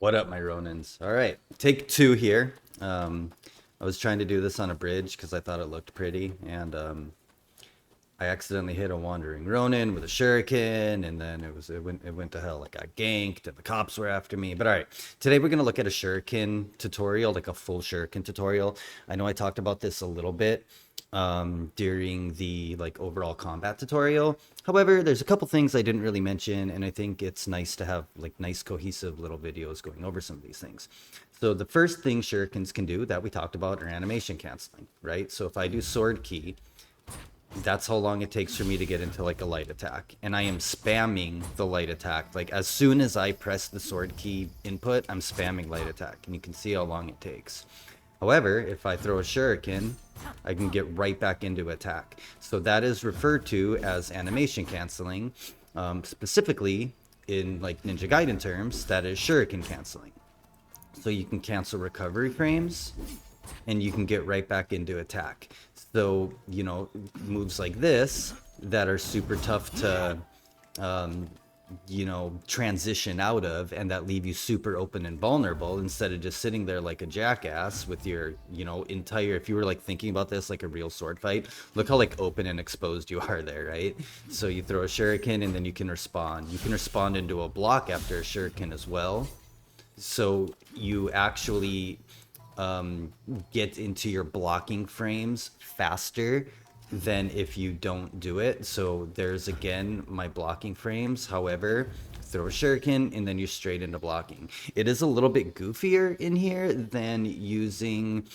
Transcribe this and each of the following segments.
What up, my Ronins? All right, take two here. I was trying to do this on a bridge because I thought it looked pretty, and I accidentally hit a wandering Ronin with a Shuriken, and then it went to hell. Like I got ganked, and the cops were after me. But all right, today we're gonna look at a Shuriken tutorial, like a full Shuriken tutorial. I know I talked about this a little bit during the like overall combat tutorial. However, there's a couple things I didn't really mention, and I think it's nice to have like nice cohesive little videos going over some of these things. So the first thing Shurikens can do that we talked about are animation canceling, right? So if I do sword key, that's how long it takes for me to get into like a light attack, and I am spamming the light attack. Like as soon as I press the sword key input, I'm spamming light attack, and you can see how long it takes. However, if I throw a shuriken, I can get right back into attack. So that is referred to as animation canceling. Specifically in like Ninja Gaiden terms, that is shuriken canceling. So you can cancel recovery frames and you can get right back into attack. So, you know, moves like this that are super tough to, transition out of, and that leave you super open and vulnerable, instead of just sitting there like a jackass with your, entire, if you were like thinking about this like a real sword fight, look how like open and exposed you are there, right? So you throw a shuriken and then you can respond. You can respond into a block after a shuriken as well. So you actually get into your blocking frames faster than if you don't do it. So there's again my blocking frames. However, throw a shuriken and then you're straight into blocking. It is a little bit goofier in here than using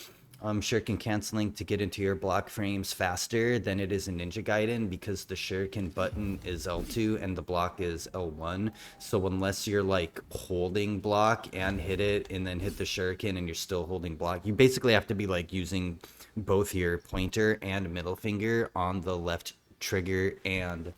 shuriken canceling to get into your block frames faster than it is in Ninja Gaiden, because the shuriken button is L2 and the block is L1. So unless you're like holding block and hit it and then hit the shuriken and you're still holding block, you basically have to be like using both your pointer and middle finger on the left trigger and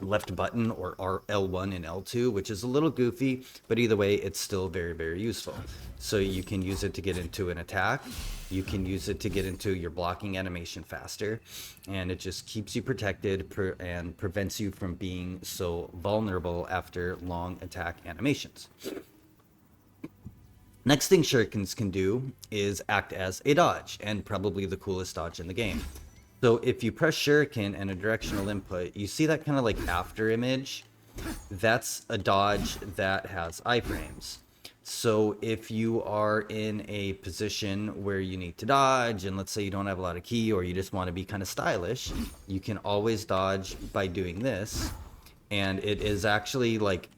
left button, or L1 and L2, which is a little goofy, but either way, it's still very, very useful. So you can use it to get into an attack. You can use it to get into your blocking animation faster, and it just keeps you protected and prevents you from being so vulnerable after long attack animations. Next thing shurikens can do is act as a dodge, and probably the coolest dodge in the game. So if you press shuriken and a directional input, you see that kind of like after image. That's a dodge that has iframes. So if you are in a position where you need to dodge, and let's say you don't have a lot of ki, or you just want to be kind of stylish, you can always dodge by doing this. And it is actually like,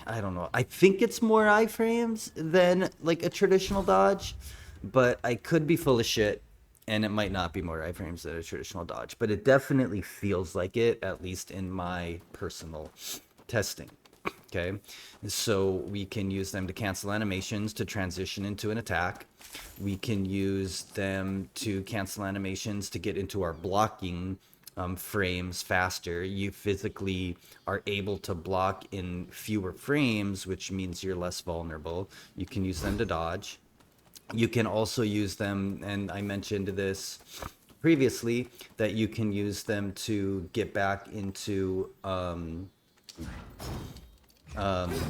I don't know, I think it's more iframes than like a traditional dodge, but I could be full of shit, and it might not be more iframes than a traditional dodge, but it definitely feels like it, at least in my personal testing. Okay, so we can use them to cancel animations to transition into an attack. We can use them to cancel animations to get into our blocking frames faster. You physically are able to block in fewer frames, which means you're less vulnerable. You can use them to dodge. You can also use them, and I mentioned this previously, that you can use them to get back into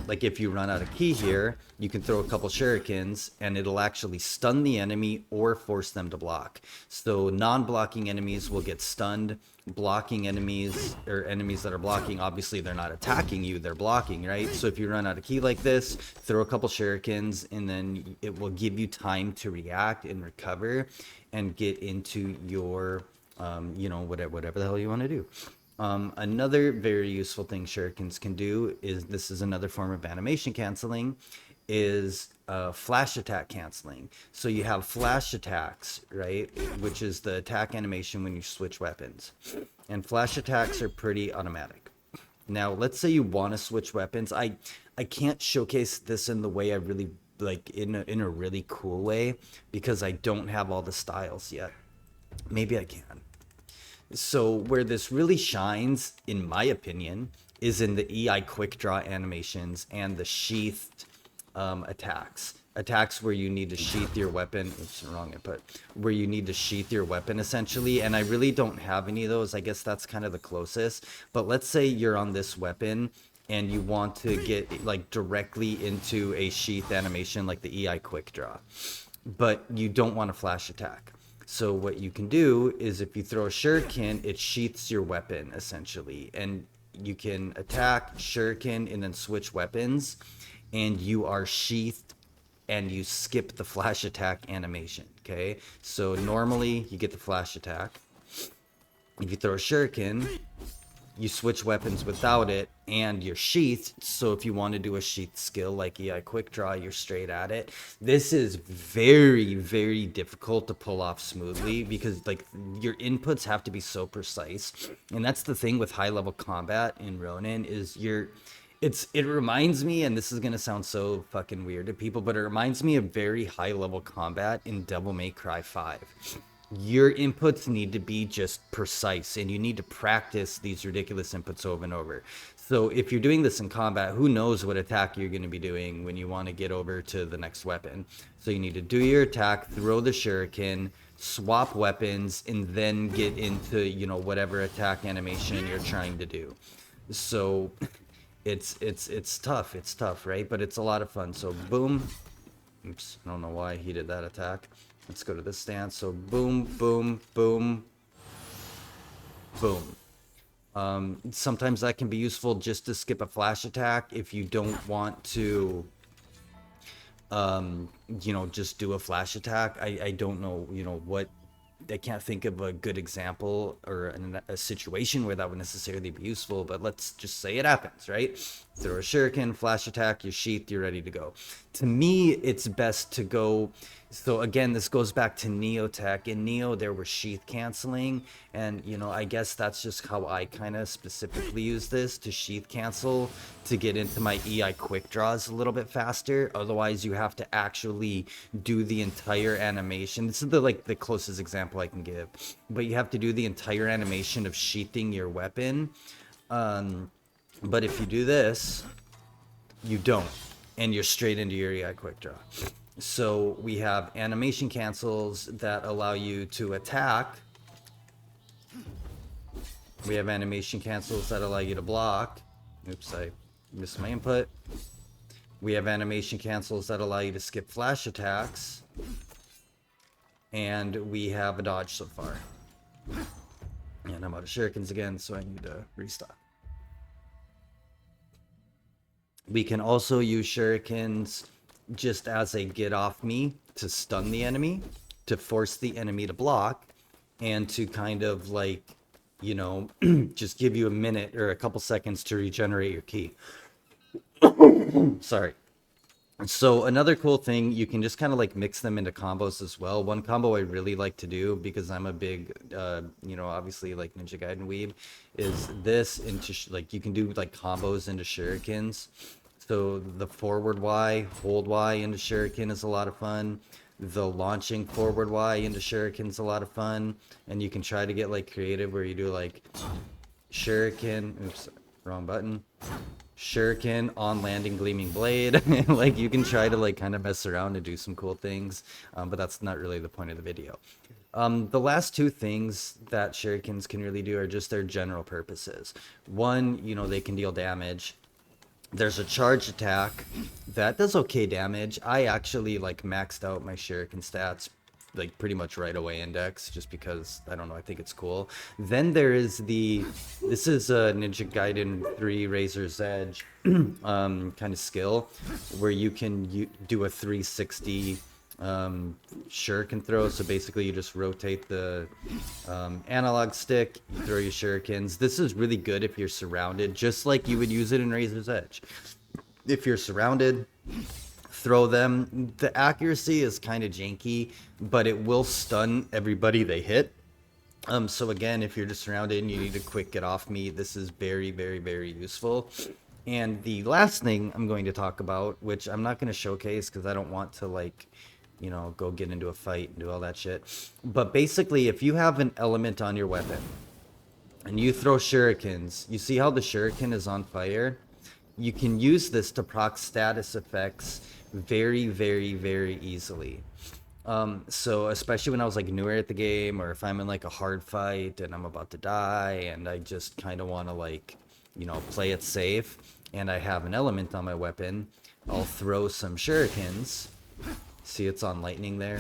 like if you run out of ki here, you can throw a couple shurikens and it'll actually stun the enemy or force them to block. So non-blocking enemies will get stunned. Blocking enemies, or enemies that are blocking, obviously they're not attacking you, they're blocking, right? So if you run out of ki like this, throw a couple shurikens and then it will give you time to react and recover and get into your whatever the hell you want to do. Another very useful thing shurikens can do is, this is another form of animation canceling, is flash attack canceling. So you have flash attacks, right? Which is the attack animation when you switch weapons. And flash attacks are pretty automatic. Now, let's say you want to switch weapons. I can't showcase this in the way I really like, in a really cool way, because I don't have all the styles yet. Maybe I can. So where this really shines, in my opinion, is in the EI quick draw animations and the sheathed attacks where you need to sheath your weapon. Oops, wrong input. Where you need to sheath your weapon essentially, and I really don't have any of those. I guess that's kind of the closest. But let's say you're on this weapon and you want to get like directly into a sheath animation like the EI quick draw, but you don't want to flash attack. So what you can do is if you throw a shuriken, it sheaths your weapon essentially, and you can attack shuriken and then switch weapons, and you are sheathed and you skip the flash attack animation. Okay, so normally you get the flash attack. If you throw a shuriken, you switch weapons without it, and you're sheathed. So if you want to do a sheath skill like EI quick draw, you're straight at it. This is very, very difficult to pull off smoothly because like your inputs have to be so precise. And that's the thing with high level combat in Ronin is it reminds me, and this is gonna sound so fucking weird to people, but it reminds me of very high level combat in Devil May Cry 5. Your inputs need to be just precise, and you need to practice these ridiculous inputs over and over. So if you're doing this in combat, who knows what attack you're going to be doing when you want to get over to the next weapon. So you need to do your attack, throw the shuriken, swap weapons, and then get into, you know, whatever attack animation you're trying to do. So it's tough, right? But it's a lot of fun. So boom. Oops, I don't know why he did that attack. Let's go to this stance. So boom, boom, boom, boom. Sometimes that can be useful just to skip a flash attack if you don't want to, you know, just do a flash attack. I don't know, you know, I can't think of a good example or a situation where that would necessarily be useful, but let's just say it happens, right? Throw a shuriken, flash attack, you're sheathed, you're ready to go. To me, it's best to go. So again, this goes back to Neo Tech. In Neo, there was sheath canceling, and you know, I guess that's just how I kind of specifically use this to sheath cancel to get into my EI quick draws a little bit faster. Otherwise, you have to actually do the entire animation. This is the closest example I can give, but you have to do the entire animation of sheathing your weapon. But if you do this, you don't, and you're straight into your EI quick draw. So we have animation cancels that allow you to attack. We have animation cancels that allow you to block. Oops, I missed my input. We have animation cancels that allow you to skip flash attacks. And we have a dodge so far. And I'm out of shurikens again, so I need to restock. We can also use shurikens just as a get off me to stun the enemy, to force the enemy to block, and to kind of like, you know, just give you a minute or a couple seconds to regenerate your ki. Sorry. So another cool thing, you can just kind of like mix them into combos as well. One combo I really like to do, because I'm a big, you know, obviously like Ninja Gaiden weeb, is this into like you can do like combos into shurikens. So the forward Y, hold Y into shuriken is a lot of fun. The launching forward Y into shuriken is a lot of fun. And you can try to get like creative where you do like shuriken, oops, wrong button. Shuriken on landing gleaming blade. Like you can try to like kind of mess around and do some cool things, but that's not really the point of the video. The last two things that shurikens can really do are just their general purposes. One, you know, they can deal damage. There's a charge attack that does okay damage. I actually like maxed out my shuriken stats like pretty much right away index, just because I don't know, I think it's cool. Then there is this is a Ninja Gaiden 3 Razor's Edge kind of skill where you can do a 360 shuriken throw. So basically you just rotate the analog stick, you throw your shurikens. This is really good if you're surrounded, just like you would use it in Razor's Edge. If you're surrounded, throw them. The accuracy is kind of janky, but it will stun everybody they hit. So again, if you're just surrounded and you need a quick get off me, this is very, very, very useful. And the last thing I'm going to talk about, which I'm not going to showcase because I don't want to like, you know, go get into a fight and do all that shit. But basically, if you have an element on your weapon and you throw shurikens, you see how the shuriken is on fire? You can use this to proc status effects very, very, very easily. So especially when I was like newer at the game, or if I'm in like a hard fight and I'm about to die and I just kind of want to like, you know, play it safe, and I have an element on my weapon, I'll throw some shurikens. See, it's on lightning there.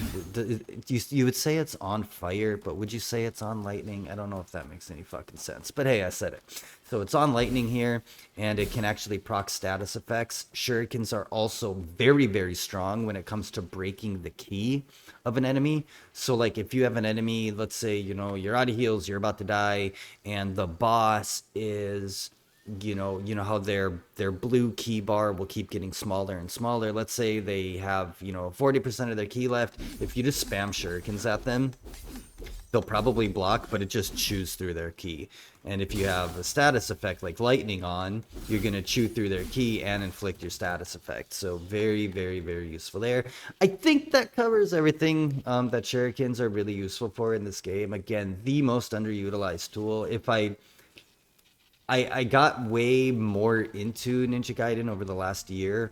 You would say it's on fire, but would you say it's on lightning? I don't know if that makes any fucking sense. But hey, I said it. So it's on lightning here, and it can actually proc status effects. Shurikens are also very, very strong when it comes to breaking the ki of an enemy. So like if you have an enemy, let's say, you know, you're out of heals, you're about to die, and the boss is, you know how their blue key bar will keep getting smaller and smaller. Let's say they have, you know, 40% of their key left. If you just spam shurikens at them, they'll probably block, but it just chews through their key. And if you have a status effect like lightning on, you're gonna chew through their key and inflict your status effect. So very, very, very useful there. I think that covers everything that shurikens are really useful for in this game. Again, the most underutilized tool. If I got way more into Ninja Gaiden over the last year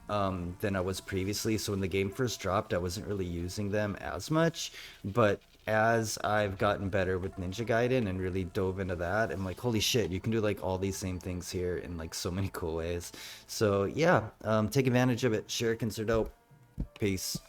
than I was previously. So when the game first dropped, I wasn't really using them as much. But as I've gotten better with Ninja Gaiden and really dove into that, I'm like, holy shit, you can do like all these same things here in like so many cool ways. So yeah, take advantage of it. Shurikens are dope. Peace.